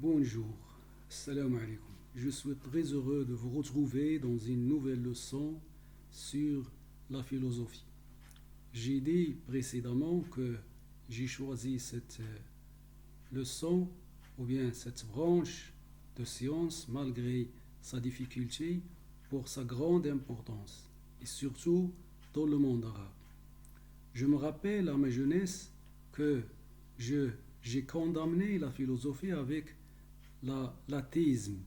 Bonjour, salam alaikum. Je suis très heureux de vous retrouver dans une nouvelle leçon sur la philosophie. J'ai dit précédemment que j'ai choisi cette leçon ou bien cette branche de science malgré sa difficulté pour sa grande importance et surtout dans le monde arabe. Je me rappelle à ma jeunesse que j'ai condamné la philosophie avec l'athéisme,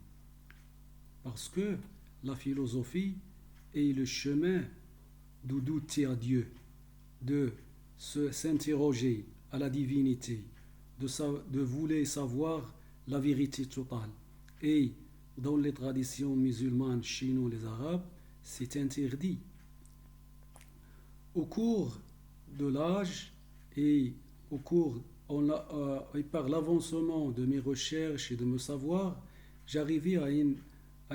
parce que la philosophie est le chemin de douter à Dieu, de s'interroger à la divinité, de vouloir savoir la vérité totale. Et dans les traditions musulmanes chez nous les Arabes, c'est interdit. Au cours de l'âge et au cours et par l'avancement de mes recherches et de mes savoirs, j'arrivais à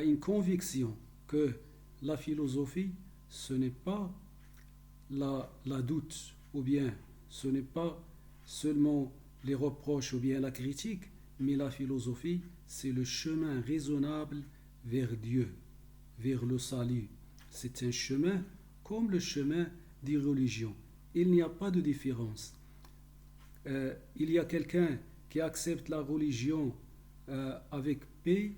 une conviction que la philosophie, ce n'est pas la doute, ou bien ce n'est pas seulement les reproches ou bien la critique, mais la philosophie, c'est le chemin raisonnable vers Dieu, vers le salut. C'est un chemin comme le chemin des religions. Il n'y a pas de différence. Il y a quelqu'un qui accepte la religion avec paix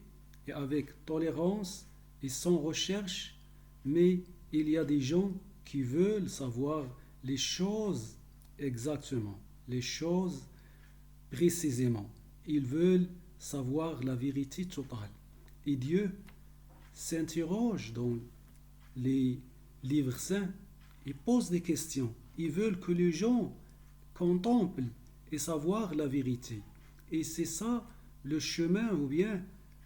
et avec tolérance et sans recherche, mais il y a des gens qui veulent savoir les choses exactement, les choses précisément. Ils veulent savoir la vérité totale. Et Dieu s'interroge dans les livres saints et pose des questions. Ils veulent que les gens contemplent et savoir la vérité. Et c'est ça le chemin ou bien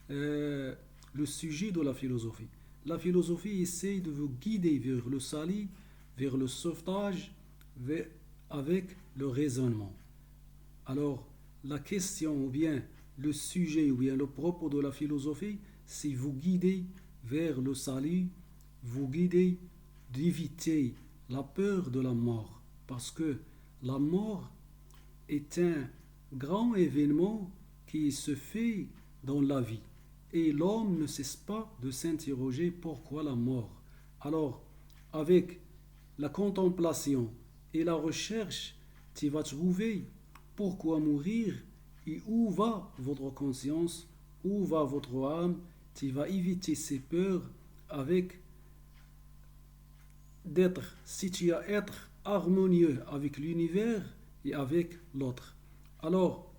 le sujet de la philosophie. La philosophie essaie de vous guider vers le salut, vers le sauvetage, avec le raisonnement. Alors, la question ou bien le sujet ou bien le propos de la philosophie, c'est vous guider vers le salut, vous guider d'éviter la peur de la mort. Parce que la mort est un grand événement qui se fait dans la vie. Et l'homme ne cesse pas de s'interroger pourquoi la mort. Alors, avec la contemplation et la recherche, tu vas trouver pourquoi mourir et où va votre conscience, où va votre âme. Tu vas éviter ces peurs avec si tu as être harmonieux avec l'univers et avec l'autre. Alors,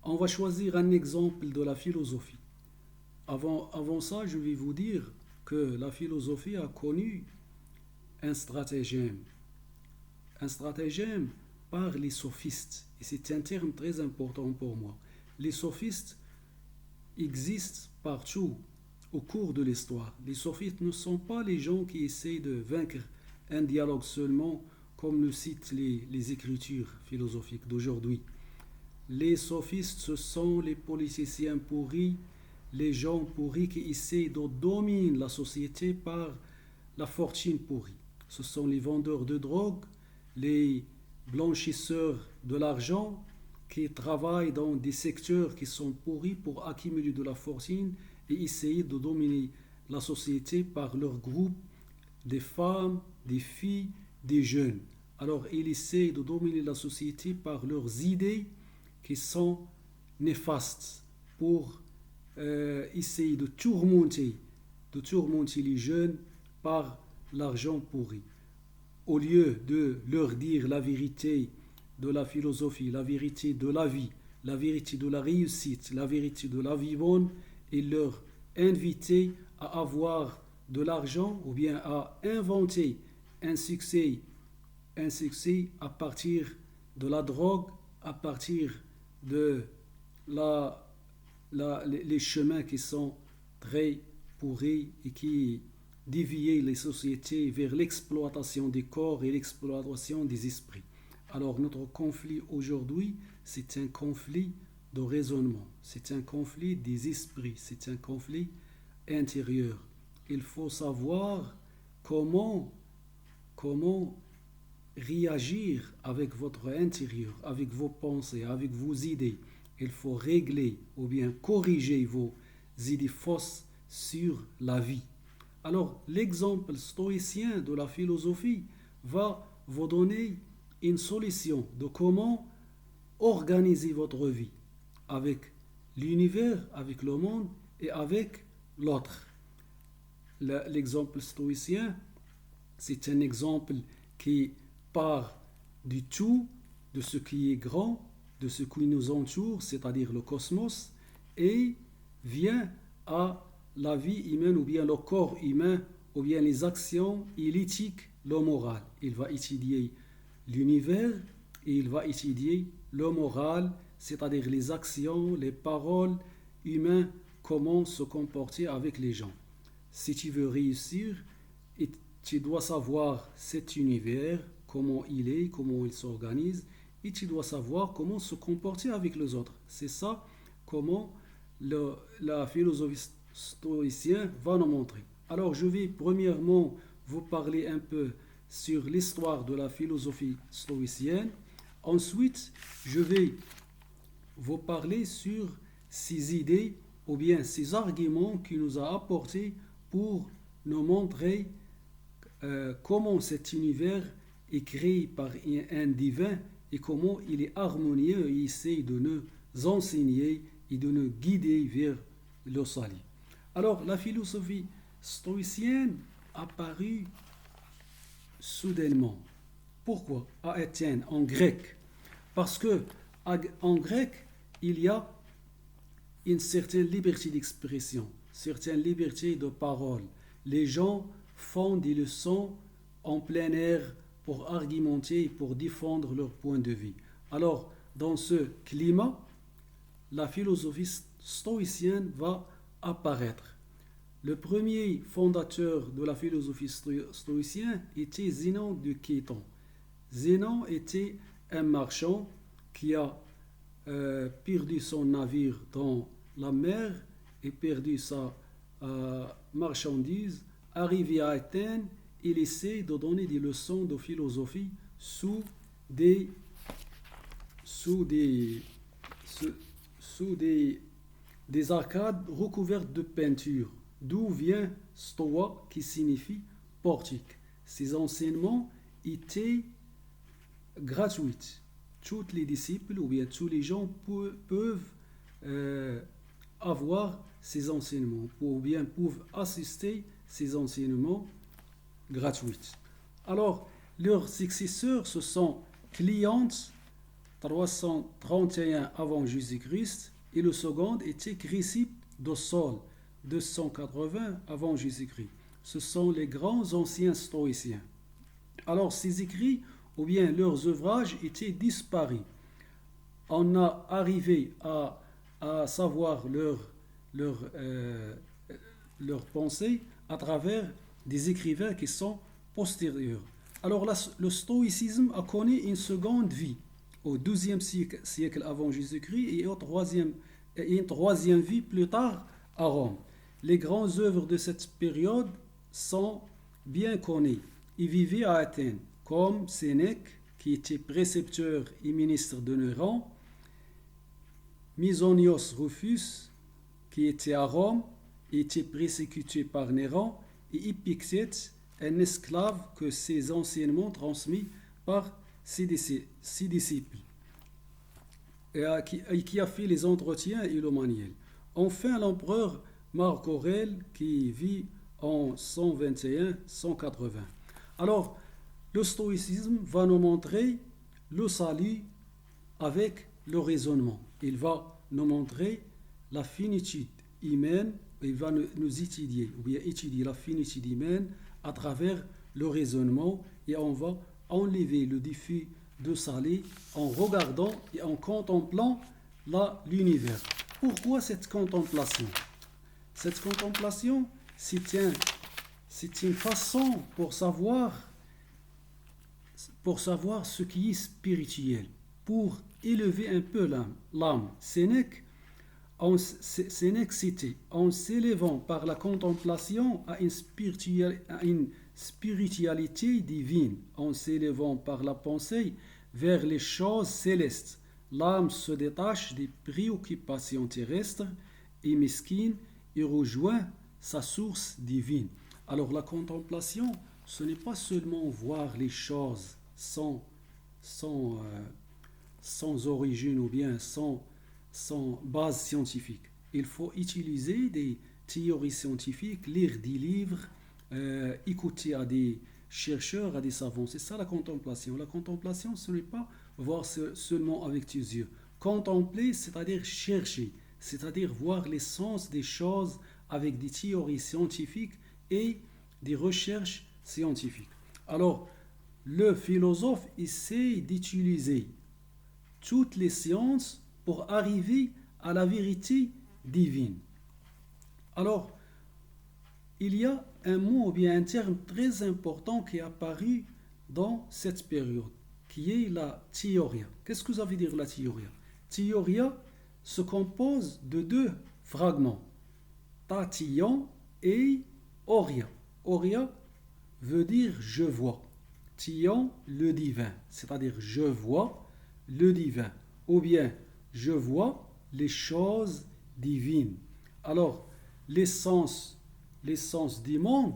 on va choisir un exemple de la philosophie. Avant ça, je vais vous dire que la philosophie a connu un stratagème. Un stratagème par les sophistes. Et c'est un terme très important pour moi. Les sophistes existent partout au cours de l'histoire. Les sophistes ne sont pas les gens qui essayent de vaincre un dialogue seulement, comme le citent les écritures philosophiques d'aujourd'hui. Les sophistes, ce sont les politiciens pourris, les gens pourris qui essaient de dominer la société par la fortune pourrie. Ce sont les vendeurs de drogue, les blanchisseurs de l'argent qui travaillent dans des secteurs qui sont pourris pour accumuler de la fortune et essayer de dominer la société par leur groupe des femmes, des filles, des jeunes. Alors ils essaient de dominer la société par leurs idées qui sont néfastes pour essayer de tourmenter les jeunes par l'argent pourri. Au lieu de leur dire la vérité de la philosophie, la vérité de la vie, la vérité de la réussite, la vérité de la vie bonne, et leur inviter à avoir de l'argent ou bien à inventer un succès à partir de la drogue, à partir de les chemins qui sont très pourris et qui dévient les sociétés vers l'exploitation des corps et l'exploitation des esprits. Alors notre conflit aujourd'hui, c'est un conflit de raisonnement, c'est un conflit des esprits, c'est un conflit intérieur. Il faut savoir comment réagir avec votre intérieur, avec vos pensées, avec vos idées, il faut régler ou bien corriger vos idées fausses sur la vie. Alors, l'exemple stoïcien de la philosophie va vous donner une solution de comment organiser votre vie avec l'univers, avec le monde et avec l'autre. L'exemple stoïcien, c'est un exemple qui part du tout, de ce qui est grand, de ce qui nous entoure, c'est-à-dire le cosmos, et vient à la vie humaine ou bien le corps humain ou bien les actions et l'éthique, le moral. Il va étudier l'univers et il va étudier le moral, c'est-à-dire les actions, les paroles humaines, comment se comporter avec les gens. Si tu veux réussir, tu dois savoir cet univers, comment il est, comment il s'organise, et tu dois savoir comment se comporter avec les autres. C'est ça comment la philosophie stoïcienne va nous montrer. Alors je vais premièrement vous parler un peu sur l'histoire de la philosophie stoïcienne. Ensuite, je vais vous parler sur ces idées ou bien ces arguments qu'il nous a apportés pour nous montrer comment cet univers est créé par un divin et comment il est harmonieux et essaie de nous enseigner et de nous guider vers le salut. Alors, la philosophie stoïcienne apparut soudainement. Pourquoi? À Athènes, en grec. Parce que en grec, il y a une certaine liberté d'expression, une certaine liberté de parole. Les gens font des leçons en plein air pour argumenter, pour défendre leur point de vue. Alors, dans ce climat, la philosophie stoïcienne va apparaître. Le premier fondateur de la philosophie stoïcienne était Zénon de Chéton. Zénon était un marchand qui a perdu son navire dans la mer et perdu sa marchandise. Arrivé à Athènes, il essaie de donner des leçons de philosophie sous des arcades recouvertes de peinture, d'où vient stoa qui signifie portique. Ces enseignements étaient gratuits. Tous les disciples ou bien tous les gens peuvent avoir ces enseignements ou bien peuvent assister ces enseignements gratuits. Alors, leurs successeurs, ce sont Cléante, 331 avant Jésus-Christ, et le second était Chrysippe de Sole, 280 avant Jésus-Christ. Ce sont les grands anciens stoïciens. Alors, ces écrits ou bien leurs ouvrages étaient disparus. On a arrivé à savoir leur pensée à travers des écrivains qui sont postérieurs. Alors le stoïcisme a connu une seconde vie au XIIe siècle avant Jésus-Christ et une troisième vie plus tard à Rome. Les grandes œuvres de cette période sont bien connues. Ils vivaient à Athènes, comme Sénèque, qui était précepteur et ministre de Néron, Mysonios Rufus, qui était à Rome, était persécuté par Néron, et Épictète, un esclave que ses enseignements transmis par ses disciples, et qui a fait les entretiens et le manuel. Enfin, l'empereur Marc Aurèle, qui vit en 121-180. Alors, le stoïcisme va nous montrer le salut avec le raisonnement. Il va nous montrer la finitude humaine, il va nous étudier, ou bien étudier la finitude humaine à travers le raisonnement, et on va enlever le défi de salut en regardant et en contemplant l'univers. Pourquoi cette contemplation? Cette contemplation, c'est une façon pour savoir ce qui est spirituel, pour élever un peu l'âme. Sénèque citait, en s'élevant par la contemplation à une spiritualité divine, en s'élevant par la pensée vers les choses célestes, l'âme se détache des préoccupations terrestres et mesquines et rejoint sa source divine. Alors la contemplation, ce n'est pas seulement voir les choses sans, sans origine ou bien sans base scientifique. Il faut utiliser des théories scientifiques, lire des livres, écouter à des chercheurs, à des savants. C'est ça la contemplation. La contemplation, ce n'est pas voir seulement avec tes yeux. Contempler, c'est-à-dire chercher, c'est-à-dire voir l'essence des choses avec des théories scientifiques et des recherches scientifiques. Alors, le philosophe essaie d'utiliser toutes les sciences pour arriver à la vérité divine. Alors, il y a un mot ou bien un terme très important qui est apparu dans cette période, qui est la théoria. Qu'est-ce que ça veut dire la théoria? Théoria se compose de deux fragments, tatillon et oria. Oria veut dire je vois. Tillon, le divin, c'est-à-dire je vois le divin, ou bien je vois les choses divines. Alors, l'essence du monde,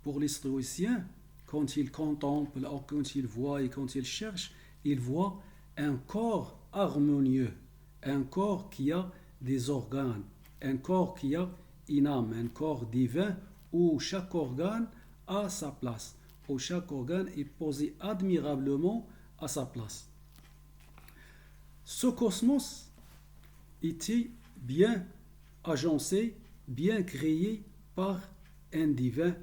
pour les stoïciens, quand ils contemplent, quand ils voient et quand ils cherchent, ils voient un corps harmonieux, un corps qui a des organes, un corps qui a une âme, un corps divin où chaque organe a sa place, où chaque organe est posé admirablement à sa place. Ce cosmos était bien agencé, bien créé par un divin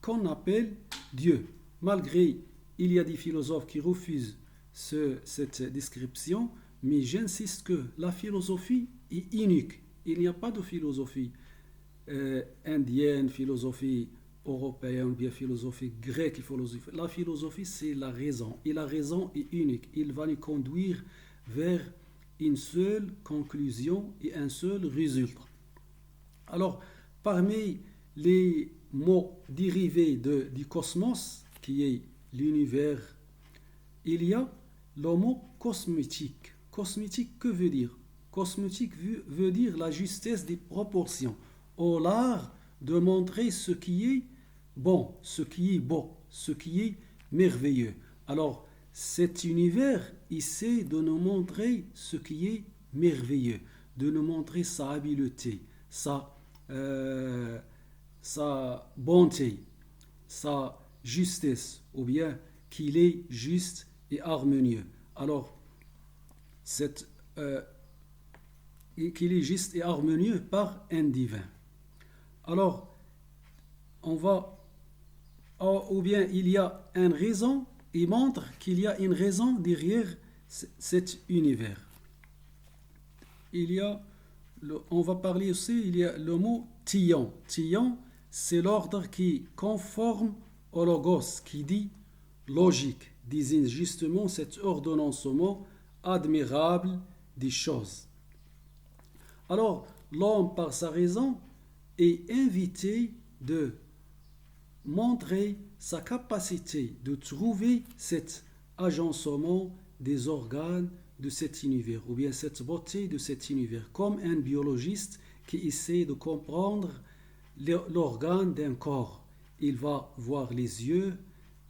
qu'on appelle Dieu. Malgré, il y a des philosophes qui refusent cette description, mais j'insiste que la philosophie est unique. Il n'y a pas de philosophie indienne, philosophie européenne, bien philosophie grecque. La philosophie, c'est la raison. Et la raison est unique. Il va nous conduire vers une seule conclusion et un seul résultat. Alors, parmi les mots dérivés du cosmos, qui est l'univers, il y a le mot cosmétique. Cosmétique, que veut dire? Cosmétique veut dire la justesse des proportions, ou l'art de montrer ce qui est bon, ce qui est beau, ce qui est merveilleux. Alors, cet univers essaie de nous montrer ce qui est merveilleux, de nous montrer sa habileté, sa bonté, sa justesse, ou bien qu'il est juste et harmonieux. Alors, qu'il est juste et harmonieux par un divin. Alors, ou bien il y a une raison, il montre qu'il y a une raison derrière cet univers. On va parler aussi, il y a le mot tillon. Tillon, c'est l'ordre qui conforme au logos, qui dit logique, désigne justement cet ordonnancement admirable des choses. Alors, l'homme, par sa raison, est invité de montrer sa capacité de trouver cet agencement des organes de cet univers, ou bien cette beauté de cet univers, comme un biologiste qui essaie de comprendre l'organe d'un corps. Il va voir les yeux,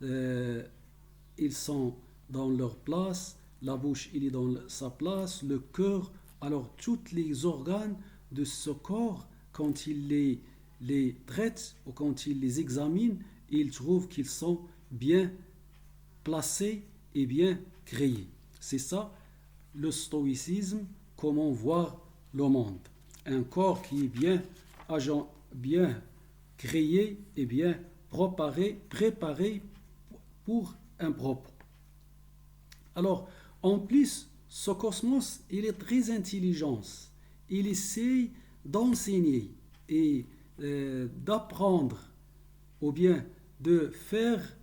ils sont dans leur place, la bouche il est dans sa place, le cœur. Alors tous les organes de ce corps, quand il les traite ou quand il les examine, il trouve qu'ils sont bien placés et bien créés. C'est ça le stoïcisme, comment voir le monde. Un corps qui est bien créé et bien préparé pour un propos. Alors, en plus, ce cosmos, il est très intelligent. Il essaie d'enseigner et d'apprendre, ou bien de faire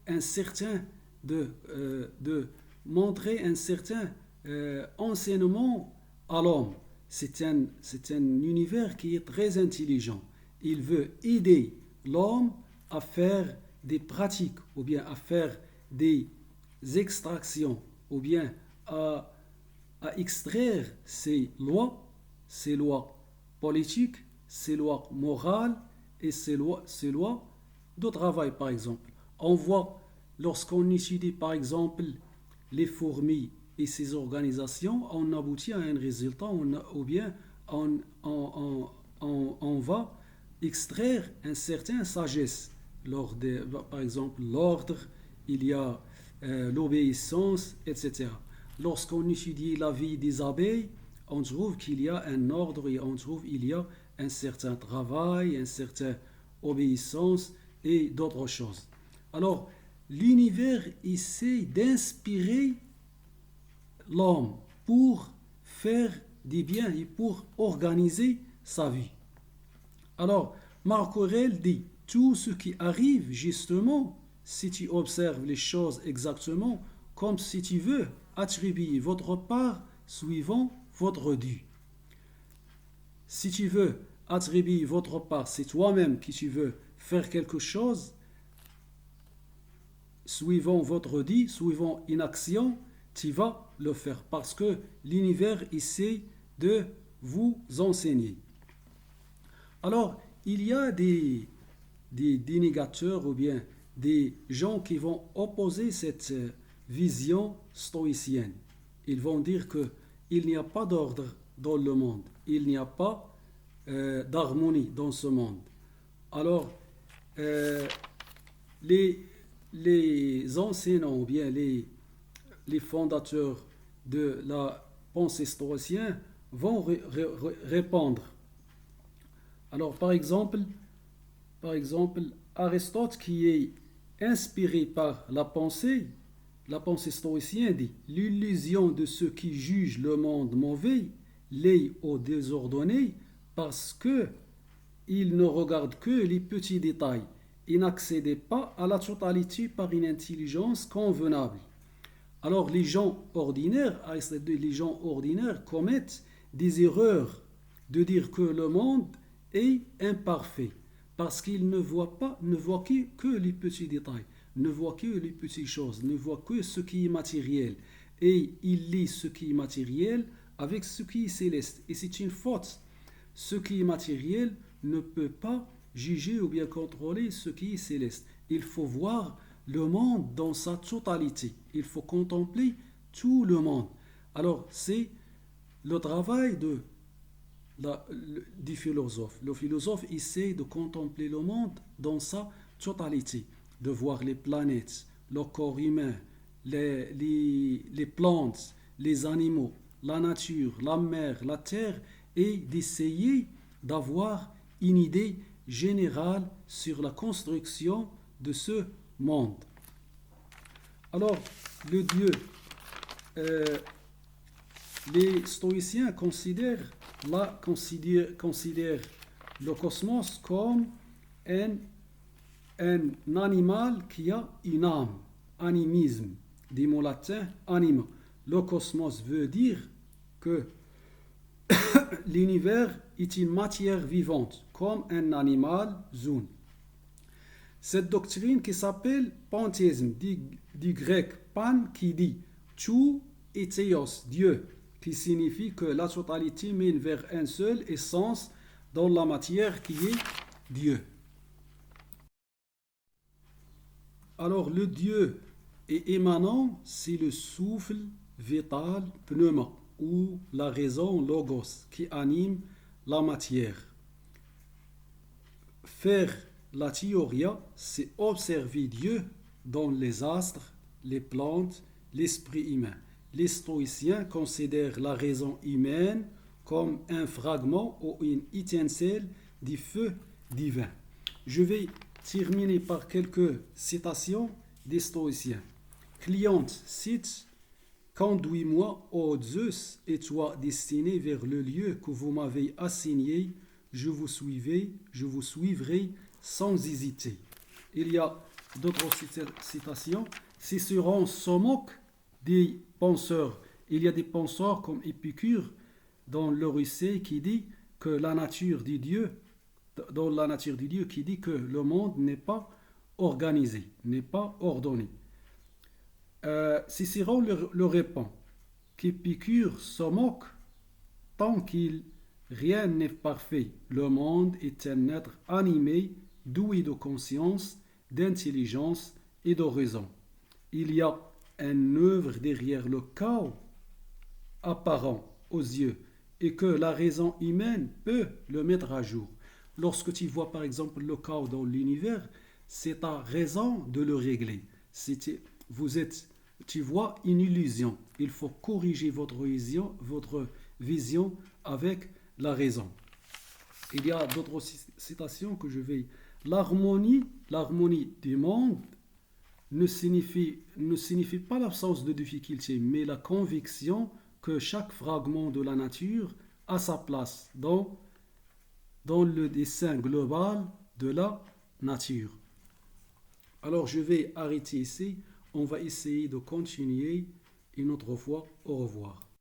un certain, de montrer un certain enseignement à l'homme. C'est un univers qui est très intelligent. Il veut aider l'homme à faire des pratiques, ou bien à faire des extractions, ou bien à, à extraire ces lois politiques, ces lois morales et ces lois de travail, par exemple. On voit, lorsqu'on étudie, par exemple, les fourmis et ces organisations, on aboutit à un résultat, ou bien on va extraire un certain sagesse. Par exemple, l'ordre, il y a l'obéissance, etc. Lorsqu'on étudie la vie des abeilles, on trouve qu'il y a un ordre et on trouve qu'il y a un certain travail, une certaine obéissance et d'autres choses. Alors, l'univers essaie d'inspirer l'homme pour faire des biens et pour organiser sa vie. Alors, Marc Aurèle dit, tout ce qui arrive justement, si tu observes les choses exactement, comme si tu veux attribuer votre part suivant votre dû. Si tu veux attribuer votre part, c'est toi-même qui tu veux faire quelque chose, suivant votre dit, suivant une action, tu vas le faire parce que l'univers essaie de vous enseigner. Alors, il y a des dénégateurs ou bien des gens qui vont opposer cette vision stoïcienne. Ils vont dire qu'il n'y a pas d'ordre dans le monde, il n'y a pas d'harmonie dans ce monde. Alors, les, les enseignants ou bien les fondateurs de la pensée stoïcienne vont répondre. Alors, par exemple, Aristote, qui est inspiré par la pensée stoïcienne dit l'illusion de ceux qui jugent le monde mauvais l'est au désordonné parce que ils ne regardent que les petits détails et n'accèdent pas à la totalité par une intelligence convenable. Alors les gens ordinaires commettent des erreurs de dire que le monde est imparfait parce qu'ils ne voient que les petits détails, ne voient que les petites choses, ne voient que ce qui est matériel. Et ils lisent ce qui est matériel avec ce qui est céleste. Et c'est une faute. Ce qui est matériel ne peut pas juger ou bien contrôler ce qui est céleste. Il faut voir le monde dans sa totalité. Il faut contempler tout le monde. Alors, c'est le travail du philosophe. Le philosophe essaie de contempler le monde dans sa totalité, de voir les planètes, le corps humain, les plantes, les animaux, la nature, la mer, la terre, et d'essayer d'avoir une idée générale sur la construction de ce monde. Alors, le Dieu, les stoïciens considèrent le cosmos comme un animal qui a une âme, animisme, des mots latins anima. Le cosmos veut dire que l'univers est une matière vivante, comme un animal zoon. Cette doctrine qui s'appelle panthéisme, du grec pan qui dit tout et théos, Dieu, qui signifie que la totalité mène vers un seul essence dans la matière qui est Dieu. Alors le Dieu est émanant, c'est le souffle vital pneuma ou la raison logos qui anime la matière. Faire la théoria, c'est observer Dieu dans les astres, les plantes, l'esprit humain. Les stoïciens considèrent la raison humaine comme un fragment ou une étincelle du feu divin. Je vais terminer par quelques citations des stoïciens. Cléante cite « Conduis-moi, ô Zeus, et toi destiné vers le lieu que vous m'avez assigné, je vous suivrai sans hésiter. » Il y a d'autres citations. Cicéron se moque des penseurs. Il y a des penseurs comme Épicure dans le Odyssée qui dit que la nature du Dieu, qui dit que le monde n'est pas organisé, n'est pas ordonné. Cicéron le répond. qu'Épicure se moque tant qu'il rien n'est parfait. Le monde est un être animé, doué de conscience, d'intelligence et de raison. Il y a une œuvre derrière le chaos apparent aux yeux et que la raison humaine peut le mettre à jour. Lorsque tu vois par exemple le chaos dans l'univers, c'est ta raison de le régler. Vous êtes, tu vois une illusion. Il faut corriger votre vision avec la raison. Il y a d'autres citations que je vais. L'harmonie du monde ne signifie pas l'absence de difficulté, mais la conviction que chaque fragment de la nature a sa place dans le dessin global de la nature. Alors je vais arrêter ici. On va essayer de continuer une autre fois. Au revoir.